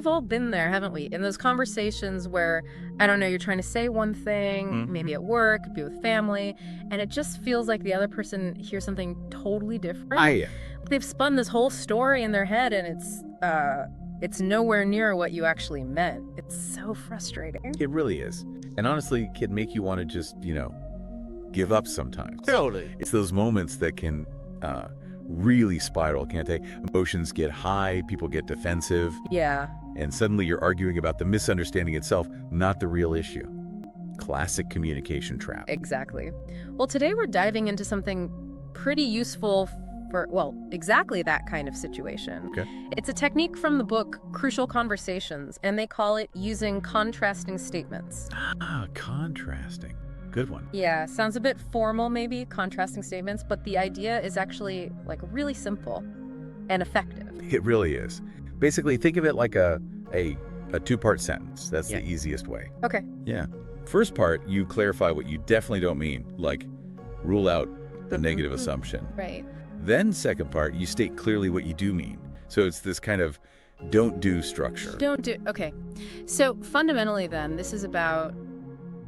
we've all been there, haven't we? In those conversations where, I don't know, you're trying to say one thing, maybe at work, be with family, and it just feels like the other person hears something totally different. They've spun this whole story in their head, and it's nowhere near what you actually meant. It's so frustrating. It really is. And honestly, it can make you want to just, give up sometimes. Totally. It's those moments that can really spiral, can't they? Emotions get high, people get defensive. Yeah. And suddenly you're arguing about the misunderstanding itself, not the real issue. Classic communication trap. Exactly. Well, today we're diving into something pretty useful for, well, exactly that kind of situation. Okay. It's a technique from the book Crucial Conversations, and they call it using contrasting statements. Ah, contrasting. Good one. Yeah, sounds a bit formal maybe, contrasting statements, but the idea is actually really simple and effective. It really is. Basically, think of it like a two-part sentence. That's the easiest way. Okay. Yeah. First part, you clarify what you definitely don't mean, like rule out the negative assumption. Right. Then second part, you state clearly what you do mean. So it's this kind of don't do structure. Okay. So fundamentally then, this is about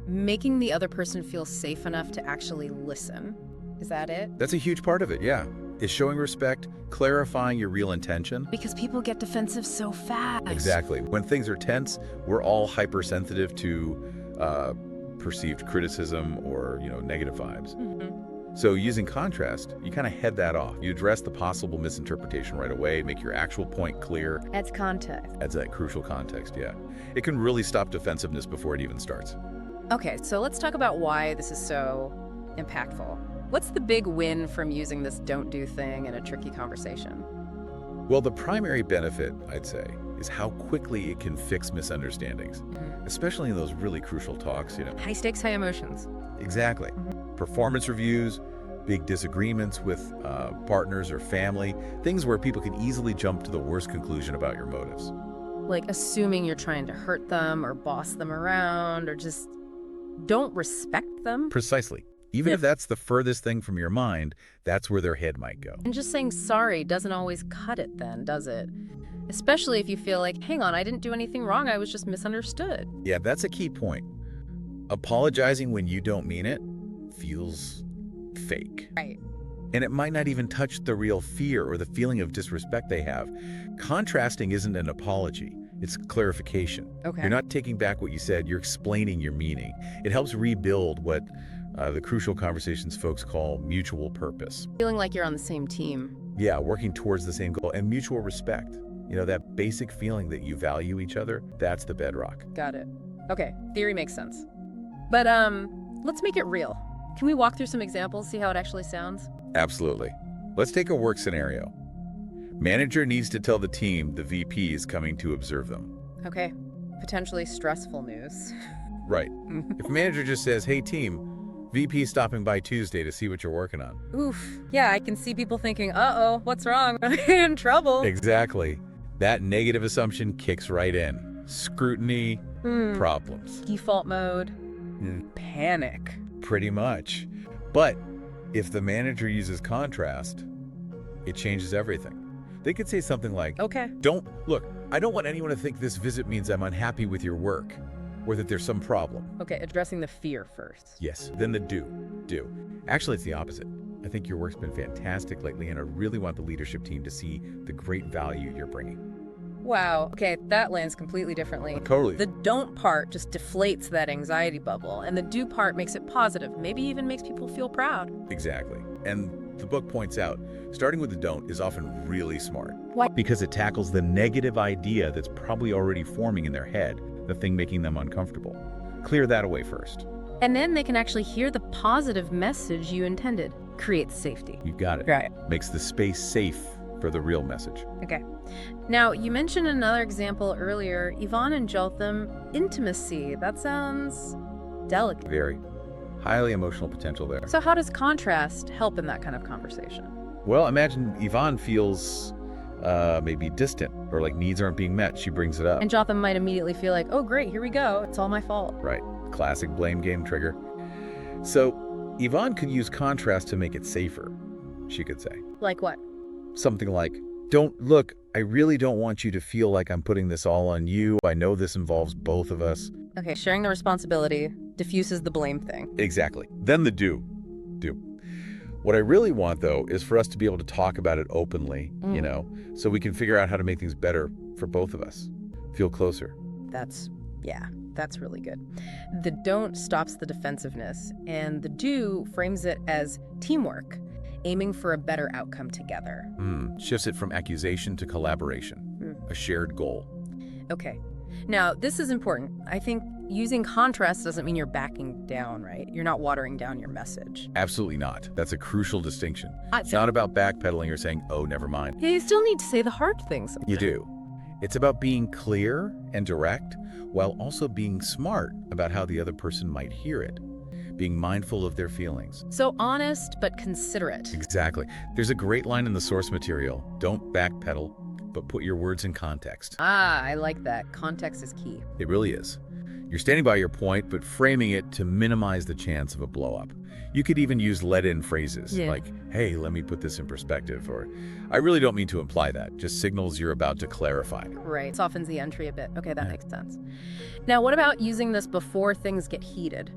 making the other person feel safe enough to actually listen. Is that it? That's a huge part of it, yeah. Is showing respect, clarifying your real intention. Because people get defensive so fast. Exactly. When things are tense, we're all hypersensitive to perceived criticism or, negative vibes. So using contrast, you kind of head that off. You address the possible misinterpretation right away, make your actual point clear. Adds context. Adds that crucial context, yeah. It can really stop defensiveness before it even starts. Okay, so let's talk about why this is so impactful. What's the big win from using this don't do thing in a tricky conversation? Well, the primary benefit, I'd say, is how quickly it can fix misunderstandings, especially in those really crucial talks, High stakes, high emotions. Exactly. Performance reviews, big disagreements with partners or family, things where people can easily jump to the worst conclusion about your motives. Like assuming you're trying to hurt them or boss them around or just don't respect them. Precisely. Even if that's the furthest thing from your mind, that's where their head might go. And just saying sorry doesn't always cut it then, does it? Especially if you feel like, hang on, I didn't do anything wrong, I was just misunderstood. Yeah, that's a key point. Apologizing when you don't mean it feels fake. Right. And it might not even touch the real fear or the feeling of disrespect they have. Contrasting isn't an apology. It's clarification. Okay. You're not taking back what you said, you're explaining your meaning. It helps rebuild what the Crucial Conversations folks call mutual purpose. Feeling like you're on the same team. Yeah, working towards the same goal and mutual respect. That basic feeling that you value each other, that's the bedrock. Got it. Okay, theory makes sense. But let's make it real. Can we walk through some examples, see how it actually sounds? Absolutely. Let's take a work scenario. Manager needs to tell the team the VP is coming to observe them. Okay, potentially stressful news. Right. If manager just says, hey team, VP stopping by Tuesday to see what you're working on. Oof. Yeah, I can see people thinking, uh-oh, what's wrong? I'm in trouble. Exactly. That negative assumption kicks right in. Scrutiny, problems. Default mode, panic. Pretty much. But if the manager uses contrast, it changes everything. They could say something like, Okay. I don't want anyone to think this visit means I'm unhappy with your work or that there's some problem. Okay, addressing the fear first. Yes, then the do. Actually, it's the opposite. I think your work's been fantastic lately, and I really want the leadership team to see the great value you're bringing. Wow, okay, that lands completely differently. Totally. The don't part just deflates that anxiety bubble, and the do part makes it positive, maybe even makes people feel proud. Exactly. And the book points out, starting with the don't is often really smart. Why? Because it tackles the negative idea that's probably already forming in their head, the thing making them uncomfortable. Clear that away first. And then they can actually hear the positive message you intended. Creates safety. You got it. Right. Makes the space safe for the real message. Okay. Now, you mentioned another example earlier, Yvonne and Jotham, intimacy. That sounds delicate. Very. Highly emotional potential there. So how does contrast help in that kind of conversation? Well, imagine Yvonne feels maybe distant or like needs aren't being met. She brings it up. And Jotham might immediately feel like, oh great, here we go. It's all my fault. Right. Classic blame game trigger. So Yvonne could use contrast to make it safer, she could say. Like what? Something like, don't look, I really don't want you to feel like I'm putting this all on you. I know this involves both of us. Okay, sharing the responsibility diffuses the blame thing. Exactly. Then the do. What I really want, though, is for us to be able to talk about it openly, so we can figure out how to make things better for both of us. Feel closer. That's really good. The don't stops the defensiveness, and the do frames it as teamwork, aiming for a better outcome together. Shifts it from accusation to collaboration, a shared goal. Okay. Now, this is important. I think using contrast doesn't mean you're backing down, right? You're not watering down your message. Absolutely not. That's a crucial distinction. It's not about backpedaling or saying, oh, never mind. Yeah, you still need to say the hard things sometimes. You do. It's about being clear and direct while also being smart about how the other person might hear it, being mindful of their feelings. So honest, but considerate. Exactly. There's a great line in the source material. Don't backpedal, but put your words in context. I like that. Context is key. It really is. You're standing by your point, but framing it to minimize the chance of a blow-up. You could even use let-in phrases like, hey, let me put this in perspective, or I really don't mean to imply that, just signals you're about to clarify. Right. Softens the entry a bit. Okay, that makes sense. Now, what about using this before things get heated?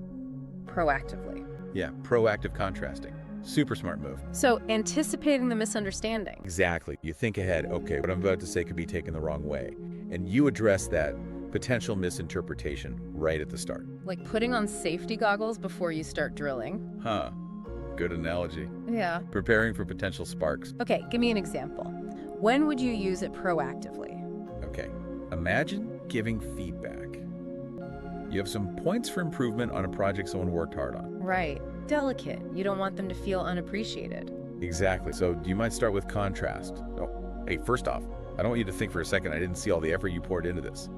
Proactively. Yeah, proactive contrasting. Super smart move. So, anticipating the misunderstanding. Exactly. You think ahead, okay, what I'm about to say could be taken the wrong way, and you address that potential misinterpretation right at the start. Like putting on safety goggles before you start drilling. Good analogy. Yeah. Preparing for potential sparks. Okay, give me an example. When would you use it proactively? Okay, imagine giving feedback. You have some points for improvement on a project someone worked hard on. Right. Delicate. You don't want them to feel unappreciated. Exactly. So you might start with contrast. Oh, hey, first off, I don't want you to think for a second I didn't see all the effort you poured into this.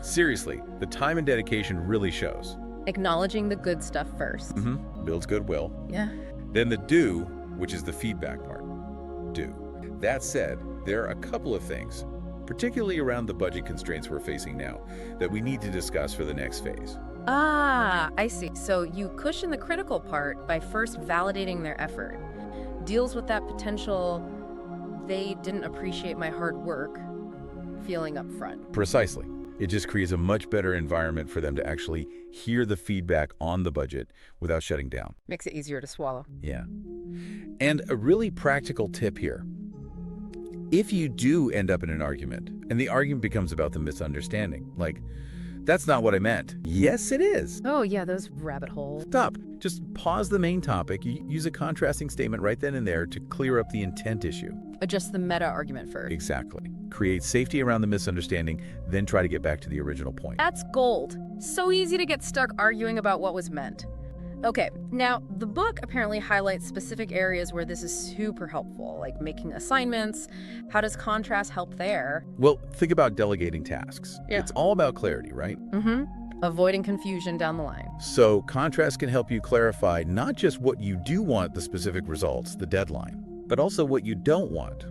Seriously, the time and dedication really shows. Acknowledging the good stuff first. Builds goodwill. Yeah. Then the do, which is the feedback part. Do. That said, there are a couple of things, particularly around the budget constraints we're facing now, that we need to discuss for the next phase. I see. So you cushion the critical part by first validating their effort. Deals with that potential they didn't appreciate my hard work feeling up front. Precisely. It just creates a much better environment for them to actually hear the feedback on the budget without shutting down. Makes it easier to swallow. Yeah. And a really practical tip here. If you do end up in an argument, and the argument becomes about the misunderstanding, like, that's not what I meant. Yes, it is. Oh, yeah, those rabbit holes. Stop. Just pause the main topic. Use a contrasting statement right then and there to clear up the intent issue. Adjust the meta argument first. Exactly. Create safety around the misunderstanding, then try to get back to the original point. That's gold. So easy to get stuck arguing about what was meant. Okay, now the book apparently highlights specific areas where this is super helpful, like making assignments. How does contrast help there? Well, think about delegating tasks. Yeah. It's all about clarity, right? Avoiding confusion down the line. So contrast can help you clarify not just what you do want, the specific results, the deadline, but also what you don't want.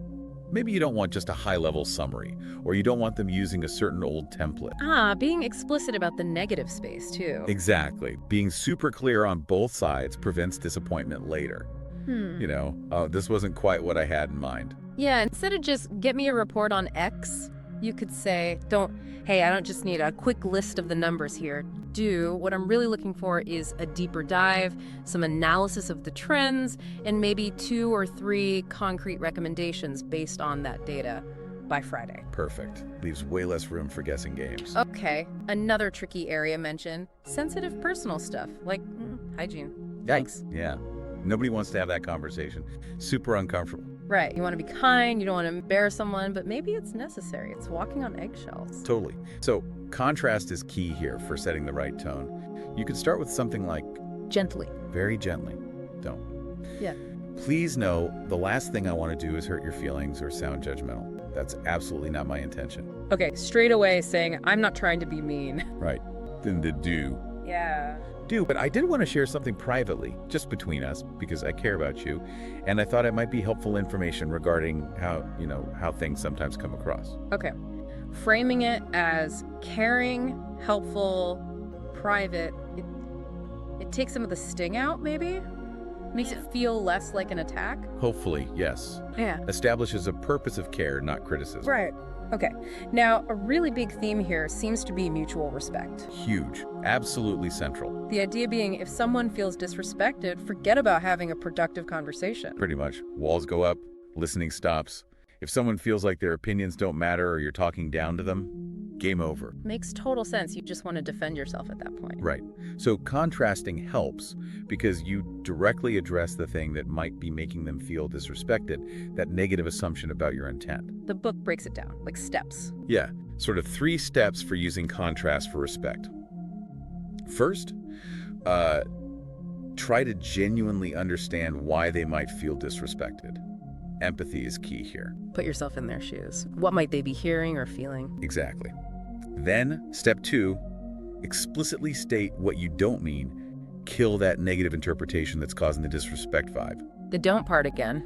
Maybe you don't want just a high-level summary, or you don't want them using a certain old template. Being explicit about the negative space, too. Exactly. Being super clear on both sides prevents disappointment later. This wasn't quite what I had in mind. Yeah, instead of just, get me a report on X, you could say, hey, I don't just need a quick list of the numbers here. What I'm really looking for is a deeper dive, some analysis of the trends, and maybe 2 or 3 concrete recommendations based on that data by Friday. Perfect. Leaves way less room for guessing games. Okay, another tricky area mentioned, sensitive personal stuff, like hygiene. Yikes. Yeah. Nobody wants to have that conversation. Super uncomfortable. Right. You want to be kind, you don't want to embarrass someone, but maybe it's necessary. It's walking on eggshells. Totally. So contrast is key here for setting the right tone. You could start with something like, gently. Very gently. Don't. Yeah. Please know the last thing I want to do is hurt your feelings or sound judgmental. That's absolutely not my intention. Okay, straight away saying, I'm not trying to be mean. Right. Then the do. Yeah. But I did want to share something privately, just between us, because I care about you, and I thought it might be helpful information regarding how things sometimes come across. Okay. Framing it as caring, helpful, private, it takes some of the sting out, maybe? Makes it feel less like an attack? Hopefully, yes. Yeah. Establishes a purpose of care, not criticism. Right. Okay. Now, a really big theme here seems to be mutual respect. Huge. Absolutely central. The idea being, if someone feels disrespected, forget about having a productive conversation. Pretty much. Walls go up, listening stops. If someone feels like their opinions don't matter or you're talking down to them, game over. Makes total sense. You just want to defend yourself at that point. Right. So contrasting helps because you directly address the thing that might be making them feel disrespected, that negative assumption about your intent. The book breaks it down, like steps. Yeah, sort of 3 steps for using contrast for respect. First, try to genuinely understand why they might feel disrespected. Empathy is key here. Put yourself in their shoes. What might they be hearing or feeling? Exactly. Then, step 2, explicitly state what you don't mean. Kill that negative interpretation that's causing the disrespect vibe. The don't part again.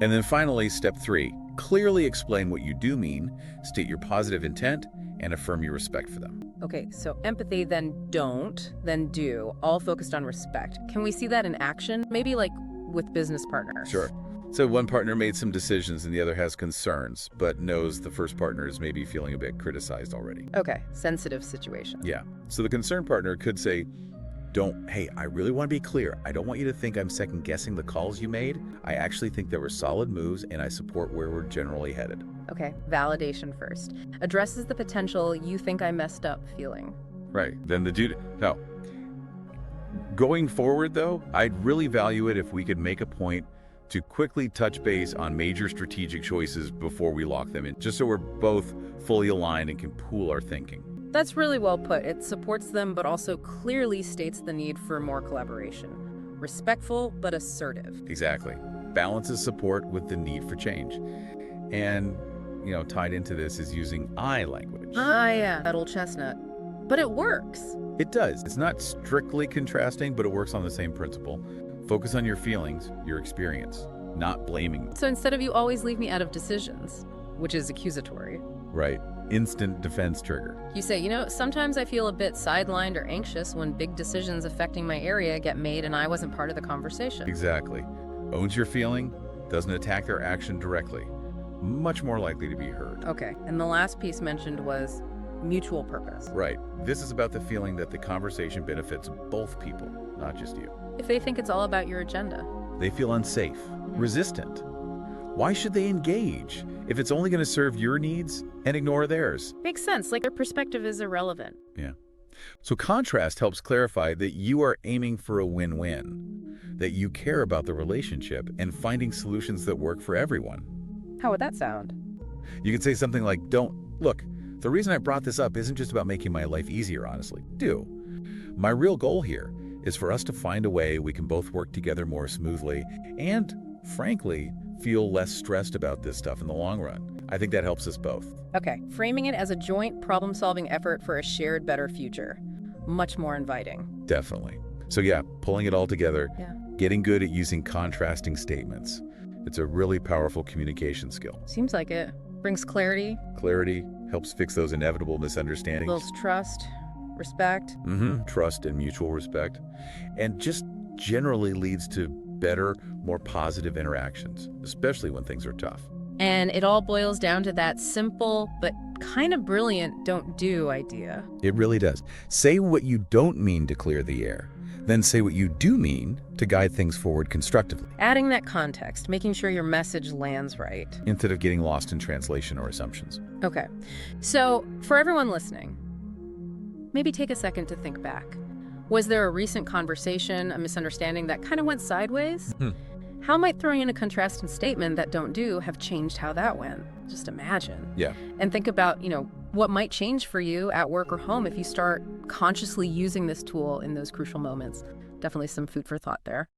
And then finally, step 3, clearly explain what you do mean, state your positive intent, and affirm your respect for them. Okay, so empathy, then don't, then do, all focused on respect. Can we see that in action? Maybe like with business partners. Sure. So one partner made some decisions and the other has concerns, but knows the first partner is maybe feeling a bit criticized already. Okay, sensitive situation. Yeah. So the concerned partner could say, hey, I really want to be clear. I don't want you to think I'm second guessing the calls you made. I actually think there were solid moves and I support where we're generally headed. Okay, validation first. Addresses the potential you think I messed up feeling. Right. Then the dude, now, going forward though, I'd really value it if we could make a point to quickly touch base on major strategic choices before we lock them in, just so we're both fully aligned and can pool our thinking. That's really well put. It supports them, but also clearly states the need for more collaboration. Respectful, but assertive. Exactly. Balances support with the need for change. And, tied into this is using I language. Ah, yeah, that old chestnut. But it works. It does. It's not strictly contrasting, but it works on the same principle. Focus on your feelings, your experience, not blaming. So instead of you always leave me out of decisions, which is accusatory. Right. Instant defense trigger. You say, sometimes I feel a bit sidelined or anxious when big decisions affecting my area get made and I wasn't part of the conversation. Exactly. Owns your feeling, doesn't attack their action directly. Much more likely to be heard. Okay. And the last piece mentioned was mutual purpose. Right. This is about the feeling that the conversation benefits both people, not just you. If they think it's all about your agenda. They feel unsafe, resistant. Why should they engage if it's only going to serve your needs and ignore theirs? Makes sense, like their perspective is irrelevant. Yeah. So contrast helps clarify that you are aiming for a win-win, that you care about the relationship and finding solutions that work for everyone. How would that sound? You could say something like, look, the reason I brought this up isn't just about making my life easier, honestly. My real goal here is for us to find a way we can both work together more smoothly and, frankly, feel less stressed about this stuff in the long run. I think that helps us both. Okay, framing it as a joint problem-solving effort for a shared better future. Much more inviting. Definitely. So yeah, pulling it all together, Yeah. Getting good at using contrasting statements. It's a really powerful communication skill. Seems like it. Brings clarity. Clarity helps fix those inevitable misunderstandings. Builds trust, respect. Trust and mutual respect. And just generally leads to better, more positive interactions, especially when things are tough. And it all boils down to that simple but kind of brilliant don't do idea. It really does. Say what you don't mean to clear the air. Then say what you do mean to guide things forward constructively. Adding that context, making sure your message lands right. Instead of getting lost in translation or assumptions. Okay. So, for everyone listening, maybe take a second to think back. Was there a recent conversation, a misunderstanding that kind of went sideways? How might throwing in a contrasting statement that don't do have changed how that went? Just imagine. Yeah. And think about, what might change for you at work or home if you start consciously using this tool in those crucial moments. Definitely some food for thought there.